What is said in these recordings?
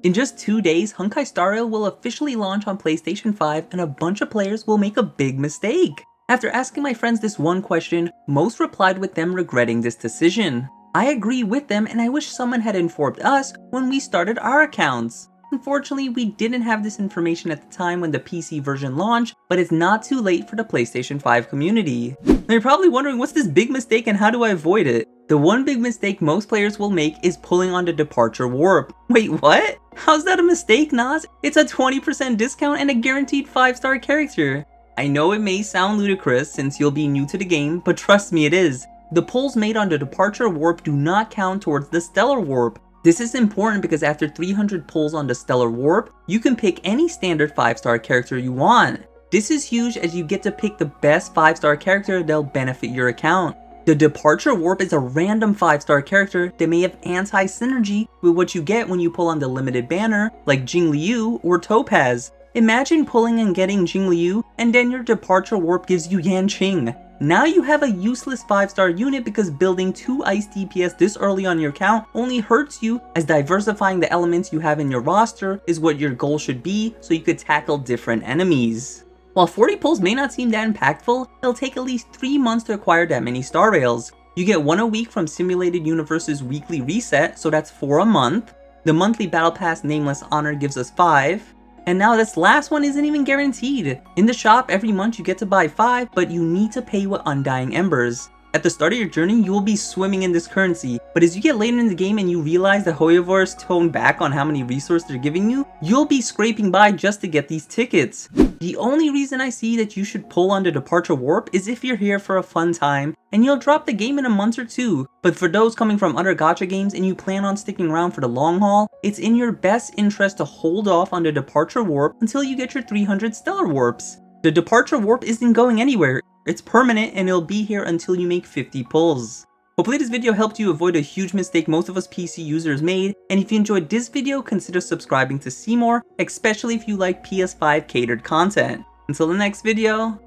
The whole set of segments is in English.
In just 2 days, Honkai Star Rail will officially launch on PlayStation 5 and a bunch of players will make a big mistake. After asking my friends this one question, most replied with them regretting this decision. I agree with them and I wish someone had informed us when we started our accounts. Unfortunately, we didn't have this information at the time when the PC version launched, but it's not too late for the PlayStation 5 community. Now you're probably wondering, what's this big mistake and how do I avoid it? The one big mistake most players will make is pulling on the departure warp. Wait, what? How's that a mistake, Naz? It's a 20% discount and a guaranteed 5-star character. I know it may sound ludicrous since you'll be new to the game, but trust me, it is. The pulls made on the departure warp do not count towards the stellar warp. This is important because after 300 pulls on the stellar warp, you can pick any standard 5-star character you want. This is huge as you get to pick the best 5-star character that'll benefit your account. The departure warp is a random 5-star character that may have anti-synergy with what you get when you pull on the limited banner like Jing Liu or Topaz. Imagine pulling and getting Jing Liu and then your departure warp gives you Yanqing. Now you have a useless 5-star unit because building 2 ice DPS this early on your account only hurts you, as diversifying the elements you have in your roster is what your goal should be so you could tackle different enemies. While 40 pulls may not seem that impactful, it'll take at least 3 months to acquire that many Star Rails. You get 1 a week from Simulated Universe's weekly reset, so that's 4 a month. The monthly Battle Pass Nameless Honor gives us 5. And now this last one isn't even guaranteed. In the shop every month you get to buy 5, but you need to pay with Undying Embers. At the start of your journey, you will be swimming in this currency, but as you get later in the game and you realize the Hoyoverse toned back on how many resources they're giving you, you'll be scraping by just to get these tickets. The only reason I see that you should pull on the departure warp is if you're here for a fun time, and you'll drop the game in a month or 2. But for those coming from other gacha games and you plan on sticking around for the long haul, it's in your best interest to hold off on the departure warp until you get your 300 stellar warps. The departure warp isn't going anywhere. It's permanent and it'll be here until you make 50 pulls. Hopefully this video helped you avoid a huge mistake most of us PC users made, and if you enjoyed this video, consider subscribing to see more, especially if you like PS5 catered content. Until the next video,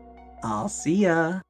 I'll see ya.